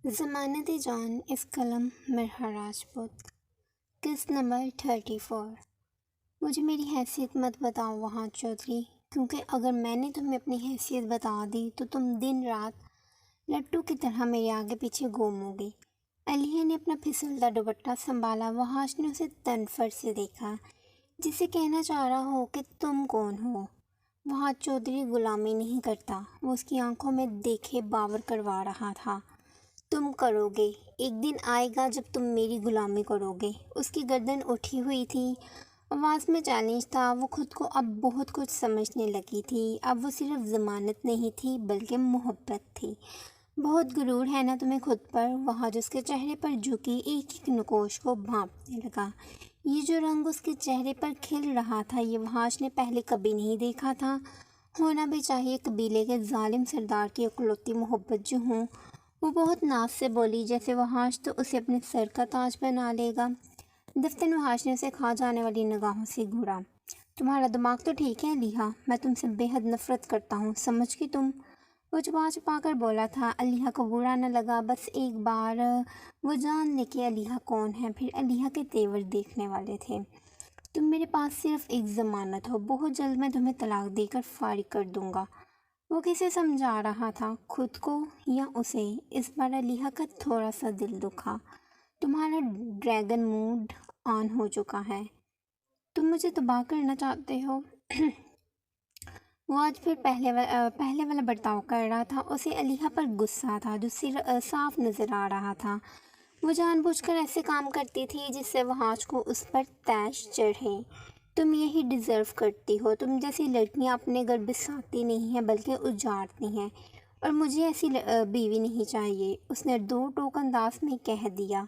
ضمانت جان اس قلم مرحا راجپوت قسط نمبر 34۔ مجھے میری حیثیت مت بتاؤ وہاں چودھری، کیونکہ اگر میں نے تمہیں اپنی حیثیت بتا دی تو تم دن رات لٹو کی طرح میرے آگے پیچھے گھوم ہوگی۔ علیہ نے اپنا پھسلتا دوپٹہ سنبھالا۔ وحاش نے اسے تنفر سے دیکھا، جسے کہنا چاہ رہا ہو کہ تم کون ہو۔ وحاش چودھری غلامی نہیں کرتا، وہ اس کی آنکھوں میں دیکھے باور کروا رہا تھا۔ تم کرو گے، ایک دن آئے گا جب تم میری غلامی کرو گے۔ اس کی گردن اٹھی ہوئی تھی، آواز میں چیلنج تھا۔ وہ خود کو اب بہت کچھ سمجھنے لگی تھی۔ اب وہ صرف ضمانت نہیں تھی بلکہ محبت تھی۔ بہت غرور ہے نا تمہیں خود پر؟ وہاں اس کے چہرے پر جھکی ایک ایک نقوش کو بھانپنے لگا۔ یہ جو رنگ اس کے چہرے پر کھل رہا تھا، یہ وحاش نے پہلے کبھی نہیں دیکھا تھا۔ ہونا بھی چاہیے، قبیلے کے ظالم سردار کی اکلوتی محبت جو ہوں۔ وہ بہت ناز سے بولی، جیسے وحاش تو اسے اپنے سر کا تاج بنا لے گا۔ دفتر وحاش نے اسے کھا جانے والی نگاہوں سے گھورا۔ تمہارا دماغ تو ٹھیک ہے علیہ، میں تم سے بے حد نفرت کرتا ہوں، سمجھ گئی تم؟ وہ چھپا چھپا کر بولا تھا۔ علیہ کو برا نہ لگا، بس ایک بار وہ جان لے کہ علیہ کون ہے۔ پھر علیہ کے تیور دیکھنے والے تھے۔ تم میرے پاس صرف ایک ضمانت ہو، بہت جلد میں تمہیں طلاق دے کر فارغ کر دوں گا۔ وہ کسے سمجھا رہا تھا، خود کو یا اسے؟ اس بار علیہ کا تھوڑا سا دل دکھا۔ تمہارا ڈریگن موڈ آن ہو چکا ہے، تم مجھے تباہ کرنا چاہتے ہو۔ وہ آج پھر پہلے والا برتاؤ کر رہا تھا۔ اسے علیہ پر غصہ تھا جو صاف نظر آ رہا تھا۔ وہ جان بوجھ کر ایسے کام کرتی تھی جس سے وحاش کو اس پر طیش چڑھے۔ تم یہی ڈیزرو کرتی ہو، تم جیسی لڑکیاں اپنے گھر بساتی نہیں ہیں بلکہ اجاڑتی ہیں، اور مجھے ایسی بیوی نہیں چاہیے، اس نے دو ٹوک انداز میں کہہ دیا،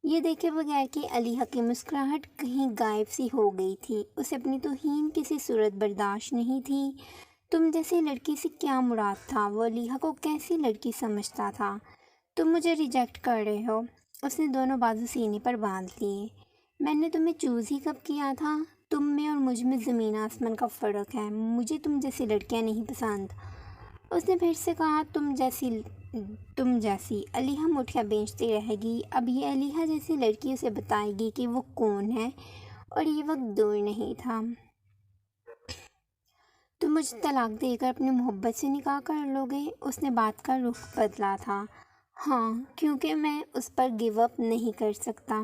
یہ دیکھے بغیر کہ علیہ کی مسکراہٹ کہیں غائب سی ہو گئی تھی۔ اسے اپنی توہین کسی صورت برداشت نہیں تھی۔ تم جیسی لڑکی سے کیا مراد تھا؟ وہ علیہ کو کیسی لڑکی سمجھتا تھا؟ تم مجھے ریجیکٹ کر رہے ہو؟ اس نے دونوں بازو سینے پر باندھ لیے۔ میں نے تمہیں چوز ہی کب کیا تھا؟ تم میں اور مجھ میں زمین آسمان کا فرق ہے۔ مجھے تم جیسی لڑکیاں نہیں پسند۔ اس نے پھر سے کہا، تم جیسی علیہ مٹھیاں بیچتی رہے گی۔ اب یہ علیہ جیسی لڑکی اسے بتائے گی کہ وہ کون ہے، اور یہ وقت دور نہیں تھا۔ تم مجھے طلاق دے کر اپنی محبت سے نکاح کر لو گے؟ اس نے بات کا رخ بدلا تھا۔ ہاں، کیونکہ میں اس پر گیو اپ نہیں کر سکتا۔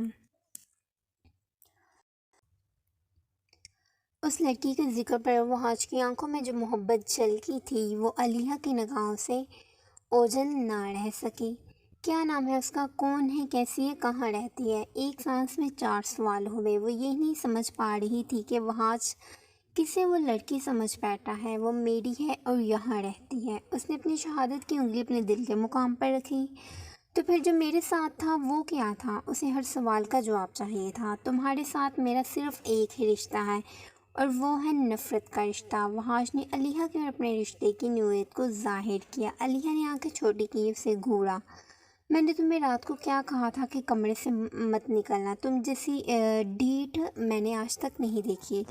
اس لڑکی کے ذکر پر وحاش کی آنکھوں میں جو محبت جھلکی تھی وہ علیہ کی نگاہوں سے اوجھل نہ رہ سکی۔ کیا نام ہے اس کا؟ کون ہے؟ کیسی ہے؟ کہاں رہتی ہے؟ ایک سانس میں چار سوال ہوئے۔ وہ یہ نہیں سمجھ پا رہی تھی کہ وحاش کسے وہ لڑکی سمجھ بیٹھا ہے۔ وہ میری ہے اور یہاں رہتی ہے۔ اس نے اپنی شہادت کی انگلی اپنے دل کے مقام پر رکھی۔ تو پھر جو میرے ساتھ تھا وہ کیا تھا؟ اسے ہر سوال کا جواب چاہیے تھا۔ تمہارے ساتھ میرا صرف ایک ہی رشتہ ہے، اور وہ ہے نفرت کا رشتہ۔ وحاش نے علیہ کے اور اپنے رشتے کی نوعیت کو ظاہر کیا۔ علیہ نے آنکھیں چھوٹی کی، اسے گھورا۔ میں نے تمہیں رات کو کیا کہا تھا کہ کمرے سے مت نکلنا؟ تم جیسی ڈھیٹ میں نے آج تک نہیں دیکھی۔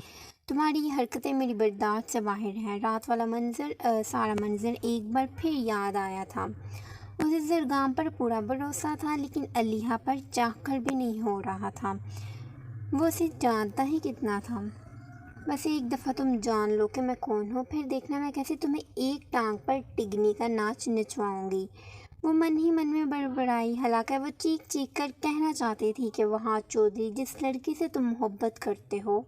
تمہاری یہ حرکتیں میری برداشت سے باہر ہیں۔ رات والا سارا منظر ایک بار پھر یاد آیا تھا۔ اسے زرگام پر پورا بھروسہ تھا، لیکن علیہ پر چاہ کر بھی نہیں ہو رہا تھا۔ وہ اسے جانتا ہی کتنا تھا۔ بس ایک دفعہ تم جان لو کہ میں کون ہوں، پھر دیکھنا میں کیسے تمہیں ایک ٹانگ پر ٹگنی کا ناچ نچواؤں گی۔ وہ من ہی من میں بڑبڑائی، حالانکہ وہ چیخ چیخ کر کہنا چاہتی تھی کہ وحاش چودھری، جس لڑکی سے تم محبت کرتے ہو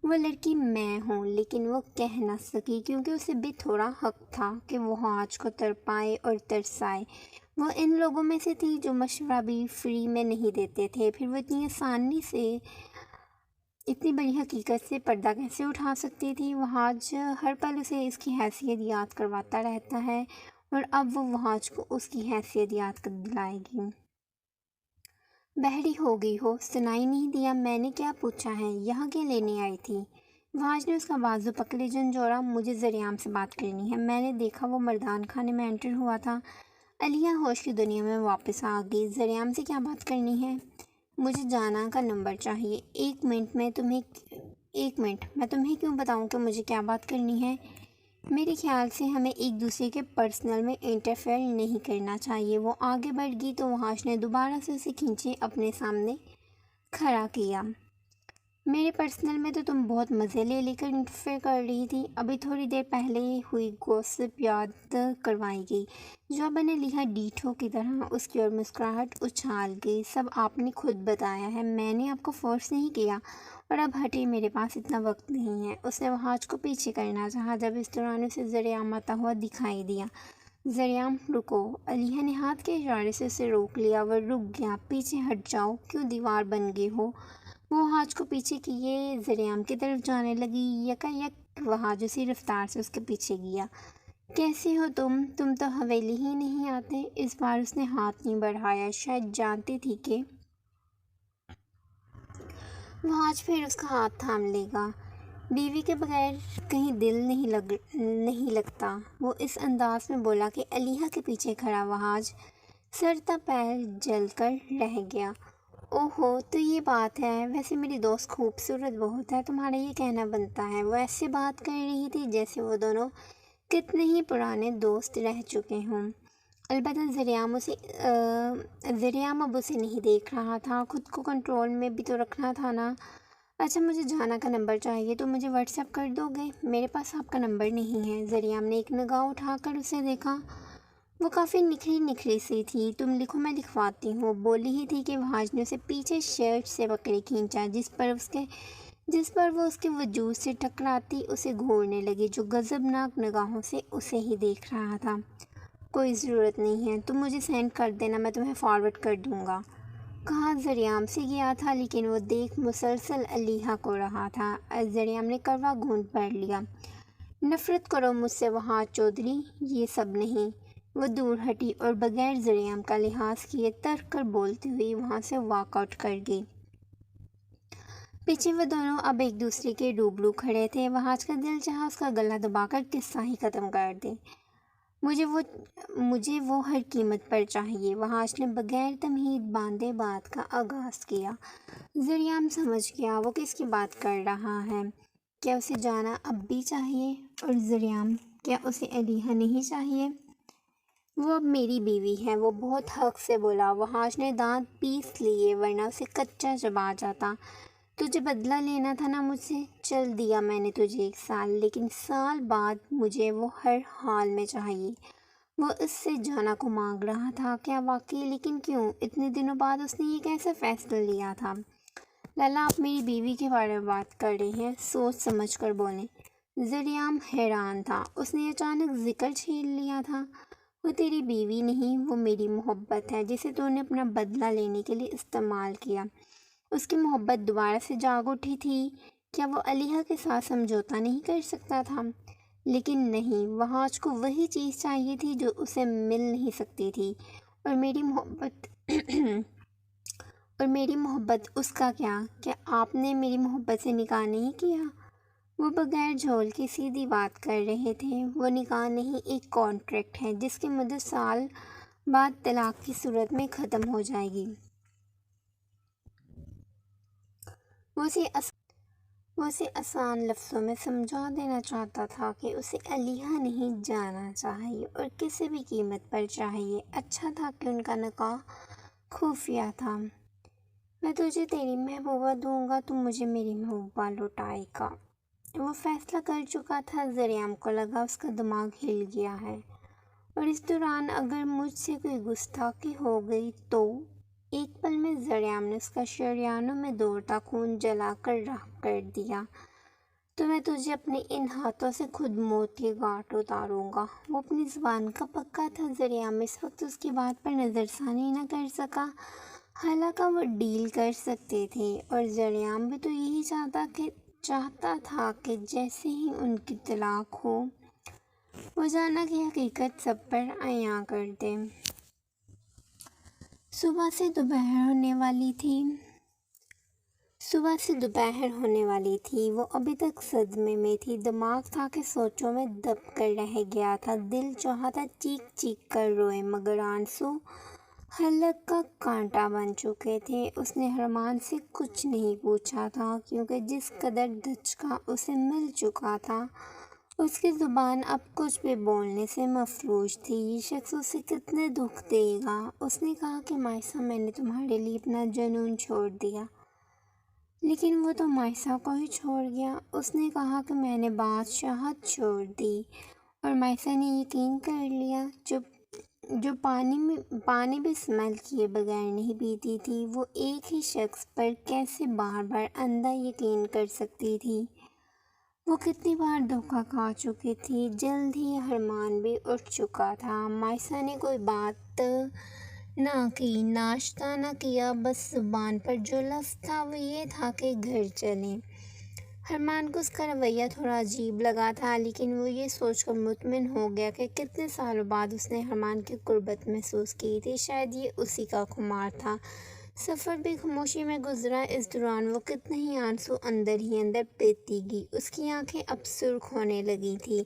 وہ لڑکی میں ہوں، لیکن وہ کہہ نہ سکی کیونکہ اسے بھی تھوڑا حق تھا کہ وہ وحاش کو تڑپائے اور ترسائے۔ وہ ان لوگوں میں سے تھی جو مشورہ بھی فری میں نہیں دیتے تھے۔ پھر وہ اتنی آسانی سے اتنی بڑی حقیقت سے پردہ کیسے اٹھا سکتی تھی؟ وحاش ہر پل اسے اس کی حیثیت یاد کرواتا رہتا ہے، اور اب وہ وحاش کو اس کی حیثیت یاد دلائے گی۔ بہری ہو گئی ہو؟ سنائی نہیں دیا؟ میں نے کیا پوچھا ہے؟ یہاں کیا لینے آئی تھی؟ وحاش نے اس کا بازو پکڑے جھنجھوڑا۔ مجھے زریام سے بات کرنی ہے۔ میں نے دیکھا وہ مردان خانے میں انٹر ہوا تھا۔ علیہ ہوش کی دنیا میں واپس آ گئی۔ زریام سے کیا بات کرنی ہے؟ مجھے جانا کا نمبر چاہیے۔ ایک منٹ میں تمہیں کیوں بتاؤں کہ مجھے کیا بات کرنی ہے؟ میرے خیال سے ہمیں ایک دوسرے کے پرسنل میں انٹرفیئر نہیں کرنا چاہیے۔ وہ آگے بڑھ گئی تو وحاش نے دوبارہ سے اسے کھینچے اپنے سامنے کھڑا کیا۔ میرے پرسنل میں تو تم بہت مزے لے لے کر انٹرفیئر کر رہی تھی۔ ابھی تھوڑی دیر پہلے ہوئی گوسپ یاد کروائی گئی جو اب نے لکھا ڈیٹھو کی طرح اس کی اور مسکراہٹ اچھال گئی۔ سب آپ نے خود بتایا ہے، میں نے آپ کو فورس نہیں کیا، اور اب ہٹے، میرے پاس اتنا وقت نہیں ہے۔ اس نے وحاش کو پیچھے کرنا چاہا جب اس دوران اسے ذریعہ آتا ہوا دکھائی دیا۔ ذریعہ رکو، علیحہ نے ہاتھ کے اشارے سے اسے روک لیا۔ وہ رک گیا۔ پیچھے ہٹ جاؤ، کیوں دیوار بن گئے ہو؟ وہ وحاش کو پیچھے کیے ذریعہ کی طرف جانے لگی۔ یکا یک وحاش اسی رفتار سے اس کے پیچھے گیا۔ کیسے ہو تم تو حویلی ہی نہیں آتے؟ اس بار اس نے ہاتھ نہیں بڑھایا، شاید جانتی تھی کہ وحاش پھر اس کا ہاتھ تھام لے گا۔ بیوی کے بغیر کہیں دل نہیں لگتا، وہ اس انداز میں بولا کہ علیحہ کے پیچھے کھڑا وحاش سر تا پیر جل کر رہ گیا۔ اوہو، تو یہ بات ہے، ویسے میری دوست خوبصورت بہت ہے، تمہارا یہ کہنا بنتا ہے۔ وہ ایسے بات کر رہی تھی جیسے وہ دونوں کتنے ہی پرانے دوست رہ چکے ہوں۔ البتہ ذریعہ اب اسے نہیں دیکھ رہا تھا، خود کو کنٹرول میں بھی تو رکھنا تھا نا۔ اچھا، مجھے جانا کا نمبر چاہیے، تو مجھے واٹس ایپ کر دو گے؟ میرے پاس آپ کا نمبر نہیں ہے۔ ذریعہ نے ایک نگاہ اٹھا کر اسے دیکھا، وہ کافی نکھری سی تھی۔ تم لکھو، میں لکھواتی ہوں، بولی ہی تھی کہ وحاش نے اسے پیچھے شرٹ سے پکڑے کھینچا، جس پر وہ اس کے وجود سے ٹکراتی اسے گھورنے لگی، جو غضبناک نگاہوں سے اسے ہی دیکھ رہا تھا۔ کوئی ضرورت نہیں ہے، تم مجھے سینڈ کر دینا، میں تمہیں فارورڈ کر دوں گا۔ کہا ذریعہ سے گیا تھا، لیکن وہ دیکھ مسلسل علیحہ کو رہا تھا۔ ذریعہ نے کروا گھونٹ بھر لیا۔ نفرت کرو مجھ سے وحاش چودھری، یہ سب نہیں۔ وہ دور ہٹی اور بغیر ذریعہ کا لحاظ کیے ترک کر بولتی ہوئی وہاں سے واک آؤٹ کر گئی۔ پیچھے وہ دونوں اب ایک دوسرے کے روبرو کھڑے تھے۔ وحاش کا دل چاہا اس کا گلا دبا کر قصہ ہی ختم کر دے۔ مجھے وہ ہر قیمت پر چاہیے، وحاش نے بغیر تمہید باندھے بات کا آغاز کیا۔ ذریعہ سمجھ گیا وہ کس کی بات کر رہا ہے۔ کیا اسے جانا اب بھی چاہیے؟ اور ذریعہ، کیا اسے علیحہ نہیں چاہیے؟ وہ اب میری بیوی ہے، وہ بہت حق سے بولا۔ وحاش نے دانت پیس لیے، ورنہ اسے کچا چبا جاتا۔ تجھے بدلہ لینا تھا نا مجھ سے، چل دیا میں نے تجھے 1 سال، لیکن سال بعد مجھے وہ ہر حال میں چاہیے۔ وہ اس سے جانا کو مانگ رہا تھا، کیا واقعی؟ لیکن کیوں؟ اتنے دنوں بعد اس نے یہ کیسا فیصلہ لیا تھا؟ لالا، آپ میری بیوی کے بارے میں بات کر رہے ہیں، سوچ سمجھ کر بولیں۔ ذریعہ حیران تھا، اس نے اچانک ذکر چھیڑ لیا تھا۔ وہ تیری بیوی نہیں، وہ میری محبت ہے، جسے تو نے اپنا بدلہ لینے کے لیے استعمال کیا۔ اس کی محبت دوبارہ سے جاگ اٹھی تھی۔ کیا وہ علیحہ کے ساتھ سمجھوتا نہیں کر سکتا تھا؟ لیکن نہیں، وحاش کو وہی چیز چاہیے تھی جو اسے مل نہیں سکتی تھی۔ اور میری محبت اس کا کیا آپ نے میری محبت سے نکاح نہیں کیا؟ وہ بغیر جھول کے سیدھی بات کر رہے تھے۔ وہ نکاح نہیں، ایک کانٹریکٹ ہے جس کی مدت سال بعد طلاق کی صورت میں ختم ہو جائے گی۔ وہ اسے آسان لفظوں میں سمجھا دینا چاہتا تھا کہ اسے علیحہ نہیں جانا چاہیے، اور کسی بھی قیمت پر چاہیے۔ اچھا تھا کہ ان کا نکاح خفیہ تھا۔ میں تجھے تیری محبوبہ دوں گا، تم مجھے میری محبوبہ لوٹائے گا۔ وہ فیصلہ کر چکا تھا۔ ذریعہ کو لگا اس کا دماغ ہل گیا ہے، اور اس دوران اگر مجھ سے کوئی گستاخی ہو گئی تو۔ ایک پل میں ذریعہ نے اس کا شریانوں میں دوڑتا خون جلا کر راکھ کر دیا۔ تو میں تجھے اپنے ان ہاتھوں سے خود موت کے گھاٹ اتاروں گا۔ وہ اپنی زبان کا پکا تھا۔ ذریعہ اس وقت اس کی بات پر نظر ثانی نہ کر سکا، حالانکہ وہ ڈیل کر سکتے تھے، اور ذریعہ بھی تو یہی چاہتا تھا کہ جیسے ہی ان کی طلاق ہو، وہ جانا کی حقیقت سب پر عیاں کر دے۔ صبح سے دوپہر ہونے والی تھی۔ وہ ابھی تک صدمے میں تھی۔ دماغ تھا کہ سوچوں میں دب کر رہ گیا تھا۔ دل چاہا تھا چیخ چیخ کر روئے، مگر آنسو حلق کا کانٹا بن چکے تھے۔ اس نے ارمان سے کچھ نہیں پوچھا تھا، کیونکہ جس قدر دھچکا اسے مل چکا تھا اس کی زبان اب کچھ بھی بولنے سے مفلوج تھی۔ یہ شخص اسے کتنے دکھ دے گا۔ اس نے کہا کہ مائسا، میں نے تمہارے لیے اپنا جنون چھوڑ دیا۔ لیکن وہ تو مائسا کو ہی چھوڑ گیا۔ اس نے کہا کہ میں نے بادشاہت چھوڑ دی، اور مائسا نے یقین کر لیا۔ جو پانی بھی اسمیل کیے بغیر نہیں پیتی تھی، وہ ایک ہی شخص پر کیسے بار بار اندھا یقین کر سکتی تھی؟ وہ کتنی بار دھوکہ کھا چکی تھی۔ جلد ہی حرمان بھی اٹھ چکا تھا۔ مائسا نے کوئی بات نہ کی، ناشتہ نہ کیا، بس زبان پر جو لفظ تھا وہ یہ تھا کہ گھر چلیں۔ حرمان کو اس کا رویہ تھوڑا عجیب لگا تھا، لیکن وہ یہ سوچ کر مطمئن ہو گیا کہ کتنے سالوں بعد اس نے حرمان کی قربت محسوس کی تھی۔ شاید یہ اسی کا خمار تھا۔ سفر بھی خاموشی میں گزرا۔ اس دوران وہ کتنے ہی آنسو اندر ہی اندر پیتی گئی۔ اس کی آنکھیں اب سرخ ہونے لگی تھیں۔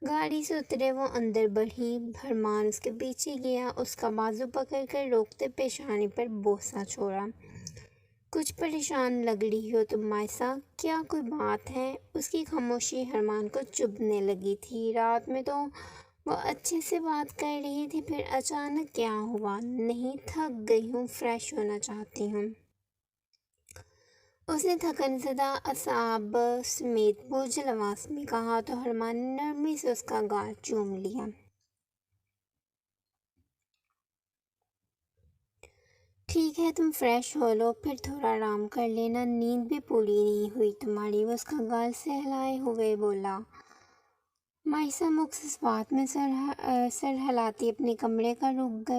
گاڑی سے اترے وہ اندر بڑھی۔ حرمان اس کے پیچھے گیا، اس کا بازو پکڑ کر روکتے پیشانی پر بوسہ چھوڑا۔ کچھ پریشان لگ رہی ہو تم مائسا، کیا کوئی بات ہے؟ اس کی خاموشی حرمان کو چبھنے لگی تھی۔ رات میں تو وہ اچھے سے بات کر رہی تھی، پھر اچانک کیا ہوا؟ نہیں، تھک گئی ہوں، فریش ہونا چاہتی ہوں۔ اس نے تھکن زدہ اعصاب سمیت بوجھل آواز میں کہا تو حرمان نے نرمی سے اس کا گال چوم لیا۔ ٹھیک ہے، تم فریش ہو لو، پھر تھوڑا آرام کر لینا، نیند بھی پوری نہیں ہوئی تمہاری۔ وہ اس کا گال سہلائے ہوئے بولا۔ مائسا مخ اس بات میں سر ہلاتی اپنے کمرے کا رخ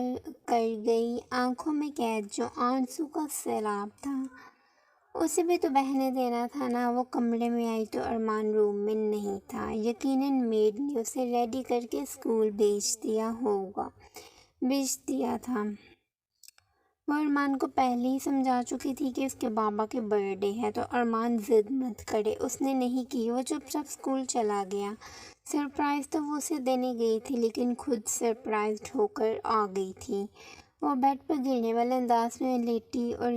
کر گئی، آنکھوں میں قید جو آنسو کا سیلاب تھا۔ اسے بھی تو بہنے دینا تھا نا۔ وہ کمرے میں آئی تو ارمان روم میں نہیں تھا۔ یقیناً میڈ نے اسے ریڈی کر کے اسکول بھیج دیا تھا۔ وہ ارمان کو پہلے ہی سمجھا چکی تھی کہ اس کے بابا کے برتھ ڈے ہے، تو ارمان ضد مت کرے۔ اس نے نہیں کی، وہ چپ چاپ اسکول چلا گیا۔ سرپرائز تو وہ اسے دینے گئی تھی، لیکن خود سرپرائزڈ ہو کر آ گئی تھی۔ وہ بیڈ پر گرنے والے انداز میں لیٹی اور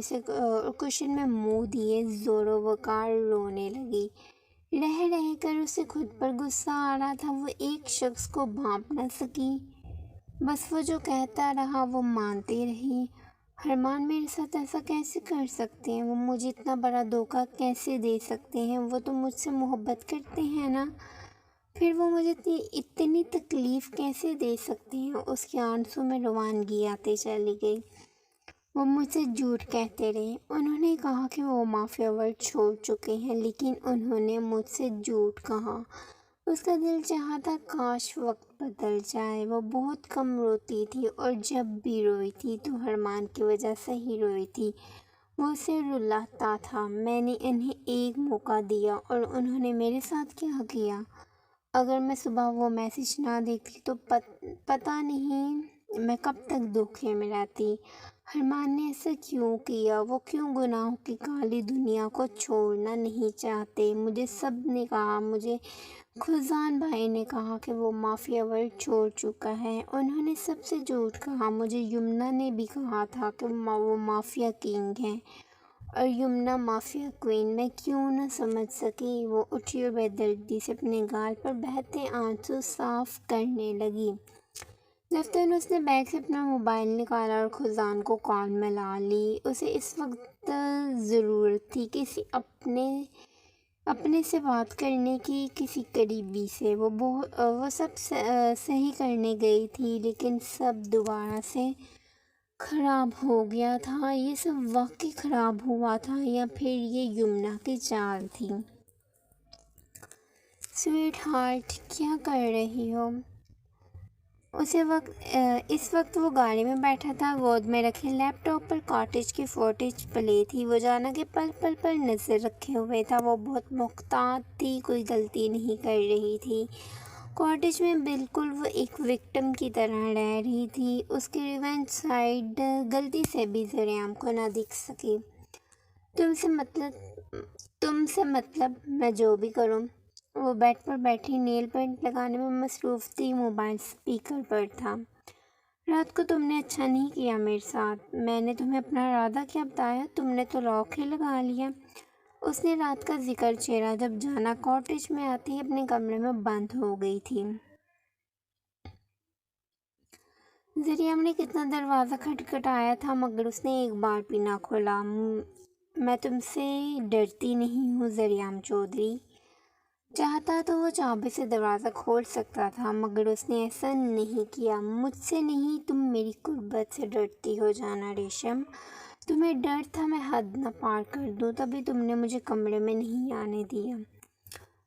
کشن میں منہ دیے زور و وقار رونے لگی۔ رہ کر اسے خود پر غصہ آ رہا تھا۔ وہ ایک شخص کو بھانپ نہ سکی، بس وہ جو کہتا رہا وہ مانتی رہی۔ حرمان میرے ساتھ ایسا کیسے کر سکتے ہیں؟ وہ مجھے اتنا بڑا دھوکہ کیسے دے سکتے ہیں؟ وہ تو مجھ سے محبت کرتے ہیں نا، پھر وہ مجھے اتنی تکلیف کیسے دے سکتے ہیں؟ اس کے آنسوں میں روانگی آتے چلی گئی۔ وہ مجھ سے جھوٹ کہتے رہے۔ انہوں نے کہا کہ وہ مافیا ورلڈ چھوڑ چکے ہیں، لیکن انہوں نے مجھ سے جھوٹ کہا۔ اس کا دل چاہتا کاش وقت بدل جائے۔ وہ بہت کم روتی تھی، اور جب بھی روئی تھی تو حرمان کی وجہ سے ہی روئی تھی۔ وہ اسے رلاتا تھا۔ میں نے انہیں ایک موقع دیا اور انہوں نے میرے ساتھ کیا کیا؟ اگر میں صبح وہ میسج نہ دیکھتی تو پتہ نہیں میں کب تک دھوکے میں رہتی۔ حرمان نے ایسا کیوں کیا؟ وہ کیوں گناہوں کی کالی دنیا کو چھوڑنا نہیں چاہتے؟ مجھے سب نے کہا، مجھے خزان بھائی نے کہا کہ وہ مافیا ورلڈ چھوڑ چکا ہے۔ انہوں نے سب سے جھوٹ کہا۔ مجھے یمنا نے بھی کہا تھا کہ وہ مافیا کنگ ہے اور یمنا مافیا کوئین۔ میں کیوں نہ سمجھ سکی؟ وہ اٹھی اور بے دردی سے اپنے گال پر بہتے آنسو صاف کرنے لگی۔ دفتر میں اس نے بیگ سے اپنا موبائل نکالا اور خزان کو کال ملا لی۔ اسے اس وقت ضرورت تھی کسی اپنے سے بات کرنے کی، کسی قریبی سے۔ وہ سب صحیح کرنے گئی تھی، لیکن سب دوبارہ سے خراب ہو گیا تھا۔ یہ سب واقعی خراب ہوا تھا یا پھر یہ یمنا کی چال تھی؟ سویٹ ہارٹ، کیا کر رہی ہو؟ اس وقت وہ گاڑی میں بیٹھا تھا۔ گود میں رکھے لیپ ٹاپ پر کاٹیج کی فوٹیج پلے تھی۔ وہ جانا کہ پل پل پر نظر رکھے ہوئے تھا۔ وہ بہت محتاط تھی، کوئی غلطی نہیں کر رہی تھی۔ کاٹیج میں بالکل وہ ایک وکٹم کی طرح رہ رہی تھی۔ اس کی ریونج سائیڈ غلطی سے بھی زریعہ کو نہ دکھ سکی۔ تم سے مطلب میں جو بھی کروں؟ وہ بیڈ پر بیٹھی نیل پینٹ لگانے میں مصروف تھی، موبائل اسپیکر پر تھا۔ رات کو تم نے اچھا نہیں کیا میرے ساتھ۔ میں نے تمہیں اپنا ارادہ کیا بتایا؟ تم نے تو لاک ہی لگا لیا۔ اس نے رات کا ذکر چھیڑا جب جانا کاٹیج میں آتے ہی اپنے کمرے میں بند ہو گئی تھی۔ زریام نے کتنا دروازہ کھٹکھٹایا تھا مگر اس نے ایک بار بھی نہ کھولا۔ میں تم سے ڈرتی نہیں ہوں زریام چودھری۔ چاہتا تو وہ چابی سے دروازہ کھول سکتا تھا مگر اس نے ایسا نہیں کیا۔ مجھ سے نہیں، تم میری قربت سے ڈرتی ہو جانا ریشم۔ تمہیں ڈر تھا میں حد نہ پار کر دوں، تبھی تم نے مجھے کمرے میں نہیں آنے دیا۔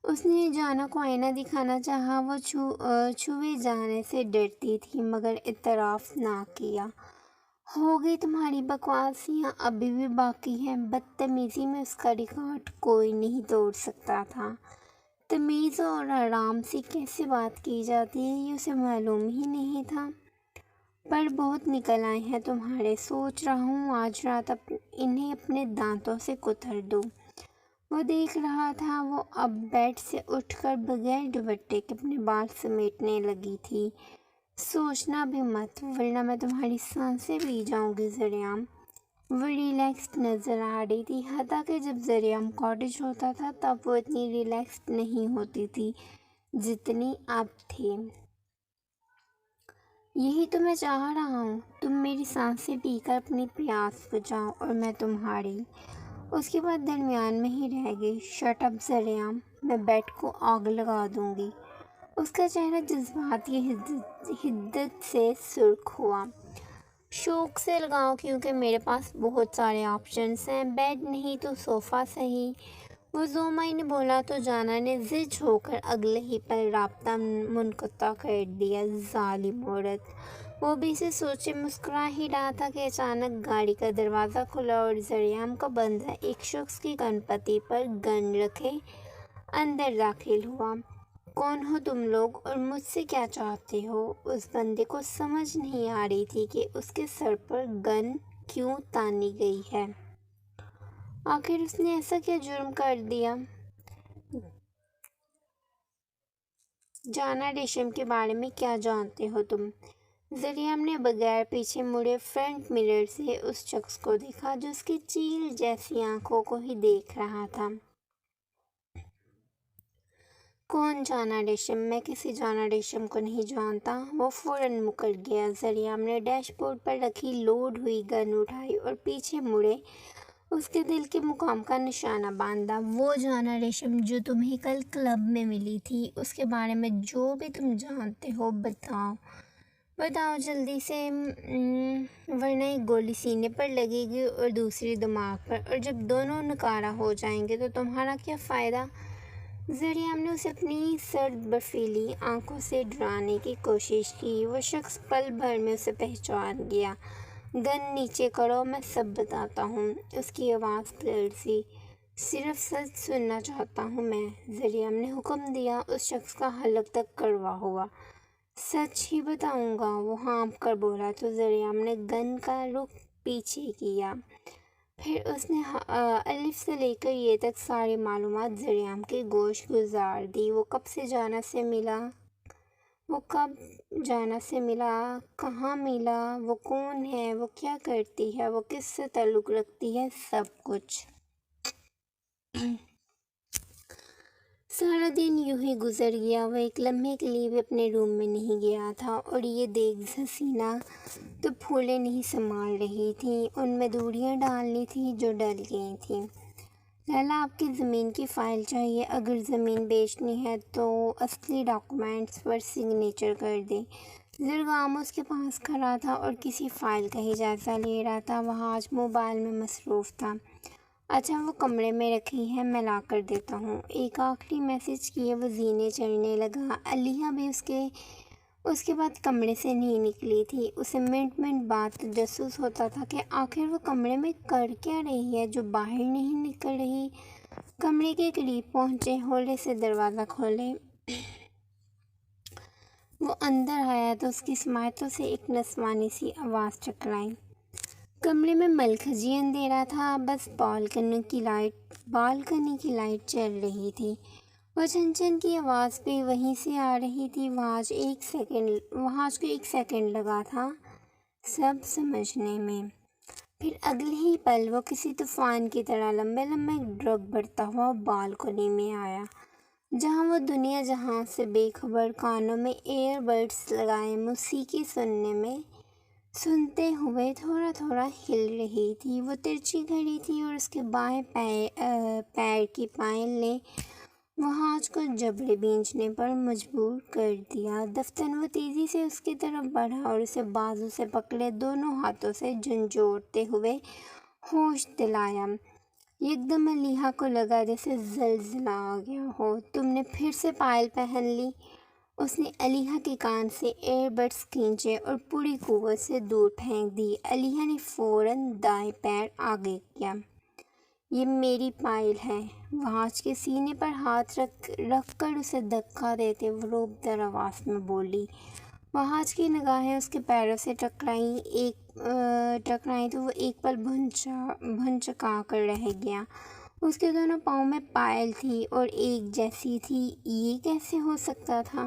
اس نے جانا کو آئینہ دکھانا چاہا، وہ چھوئے جانے سے ڈرتی تھی مگر اعتراف نہ کیا۔ ہو گئی تمہاری بکواسیاں ابھی بھی باقی ہیں۔ بدتمیزی میں اس کا ریکارڈ کوئی نہیں توڑ سکتا تھا۔ تمیز اور آرام سے کیسے بات کی جاتی ہے یہ اسے معلوم ہی نہیں تھا۔ پر بہت نکل آئے ہیں تمہارے، سوچ رہا ہوں آج رات انہیں اپنے دانتوں سے کتر دوں۔ وہ دیکھ رہا تھا وہ اب بیڈ سے اٹھ کر بغیر دوپٹے کے اپنے بال سمیٹنے لگی تھی۔ سوچنا بھی مت ورنہ میں تمہاری سانسیں پی جاؤں گی زریام۔ وہ ریلیکسڈ نظر آ رہی تھی، حتیٰ جب زریام کاٹیج ہوتا تھا تب وہ اتنی ریلیکسڈ نہیں ہوتی تھی جتنی اب تھی۔ یہی تو میں چاہ رہا ہوں، تم میری سانسیں پی کر اپنی پیاس بجھاؤ اور میں تمہاری۔ اس کے بعد درمیان میں ہی رہ گئی۔ شٹ اپ زریام، میں بیڈ کو آگ لگا دوں گی۔ اس کا چہرہ جذباتی حدت سے سرخ ہوا۔ شوق سے لگاؤ کیونکہ میرے پاس بہت سارے آپشنز ہیں، بیڈ نہیں تو صوفہ صحیح۔ وہ زومائی نے بولا تو جانا نے زج ہو کر اگلے ہی پل رابطہ منقطع کر دیا۔ ظالم عورت! وہ بھی اسے سوچے مسکرا ہی رہا تھا کہ اچانک گاڑی کا دروازہ کھلا اور زریام کا بندہ ایک شخص کی کن پٹی پر گن رکھے اندر داخل ہوا۔ کون ہو تم لوگ اور مجھ سے کیا چاہتے ہو؟ اس بندے کو سمجھ نہیں آ رہی تھی کہ اس کے سر پر گن کیوں تانی گئی ہے۔ آخر اس نے ایسا کیا جرم کر دیا؟ جانا ریشم کے بارے میں کیا جانتے ہو تم؟ زریام نے بغیر پیچھے مڑے فرنٹ مرر سے اس شخص کو دیکھا جو اس کی چیل جیسی آنکھوں کو ہی دیکھ رہا تھا۔ کون جانا ریشم؟ میں کسی جانا ریشم کو نہیں جانتا۔ وہ فوراً مکر گیا۔ زریام نے ڈیش بورڈ پر رکھی لوڈ ہوئی گن اٹھائی اور پیچھے مڑے اس کے دل کے مقام کا نشانہ باندھا۔ وہ جانا ریشم جو تمہیں کل کلب میں ملی تھی، اس کے بارے میں جو بھی تم جانتے ہو بتاؤ جلدی سے، ورنہ ایک گولی سینے پر لگے گی اور دوسری دماغ پر، اور جب دونوں نکارہ ہو جائیں گے تو تمہارا کیا فائدہ؟ زریام نے اسے اپنی سرد برفیلی آنکھوں سے ڈرانے کی کوشش کی۔ وہ شخص پل بھر میں اسے پہچان گیا۔ گن نیچے کرو، میں سب بتاتا ہوں۔ اس کی آواز لرزی۔ صرف سچ سننا چاہتا ہوں میں، زریام نے حکم دیا۔ اس شخص کا حلق تک کڑوا ہوا۔ سچ ہی بتاؤں گا، وہ ہانپ کر بولا تو زریام نے گن کا رخ پیچھے کیا۔ پھر اس نے الف سے لے کر یہ تک ساری معلومات زریام کے گوش گزار دی۔ وہ کب جانا سے ملا، کہاں ملا، وہ کون ہے، وہ کیا کرتی ہے، وہ کس سے تعلق رکھتی ہے، سب کچھ۔ سارا دن یوں ہی گزر گیا۔ وہ ایک لمحے کے لیے بھی اپنے روم میں نہیں گیا تھا اور یہ دیکھ حسینہ تو پھولیں نہیں سنبھال رہی تھی، ان میں ڈوریاں ڈالنی تھی جو ڈل گئی تھیں۔ لیلا، آپ کی زمین کی فائل چاہیے، اگر زمین بیچنی ہے تو اصلی ڈاکومنٹس پر سگنیچر کر دیں۔ زرغام اس کے پاس کھڑا تھا اور کسی فائل کا ہی جائزہ لے رہا تھا۔ وہ آج موبائل میں مصروف تھا۔ اچھا، وہ کمرے میں رکھی ہے، میں لا کر دیتا ہوں۔ ایک آخری میسج کیے وہ زینے چڑھنے لگا۔ علیہ بھی اس کے بعد کمرے سے نہیں نکلی تھی۔ اسے منٹ بعد تجسس ہوتا تھا کہ آخر وہ کمرے میں کر کیا رہی ہے جو باہر نہیں نکل رہی۔ کمرے کے قریب پہنچے، ہولے سے دروازہ کھولے وہ اندر آیا تو اس کی سماعتوں سے ایک نسوانی سی آواز ٹکرائی۔ کمرے میں ملکھجی اندھیرا تھا، بس بالکنی کی لائٹ چل رہی تھی۔ وہ چھن کی آواز بھی وہیں سے آ رہی تھی۔ وہاں کو ایک سیکنڈ لگا تھا سب سمجھنے میں۔ پھر اگلے ہی پل وہ کسی طوفان کی طرح لمبے لمبے ڈرگ بڑھتا ہوا بالکونی میں آیا، جہاں وہ دنیا جہاں سے بے خبر کانوں میں ایئر بڈس لگائے موسیقی سنتے ہوئے تھوڑا تھوڑا ہل رہی تھی۔ وہ ترچھی کھڑی تھی اور اس کے بائیں پیر کی پائل نے وہاج کو جبڑے بھینچنے پر مجبور کر دیا۔ دفتن وہ تیزی سے اس کی طرف بڑھا اور اسے بازو سے پکڑے دونوں ہاتھوں سے جھنجھوڑتے ہوئے ہوش دلایا۔ یکدم علیحا کو لگا جیسے زلزلہ آ گیا ہو۔ تم نے پھر سے پائل پہن لی؟ اس نے علیحا کے کان سے ایئر بڈس کھینچے اور پوری قوت سے دور پھینک دی۔ علیحا نے فوراً دائیں پیر آگے کیا۔ یہ میری پائل ہے، وہاج کے سینے پر ہاتھ رکھ کر اسے دھکا دیتے وہ روبدار آواز میں بولی۔ وہاج کی نگاہیں اس کے پیروں سے ٹکرائیں تو وہ ایک پل بھنچکا کر رہ گیا۔ اس کے دونوں پاؤں میں پائل تھی اور ایک جیسی تھی۔ یہ کیسے ہو سکتا تھا؟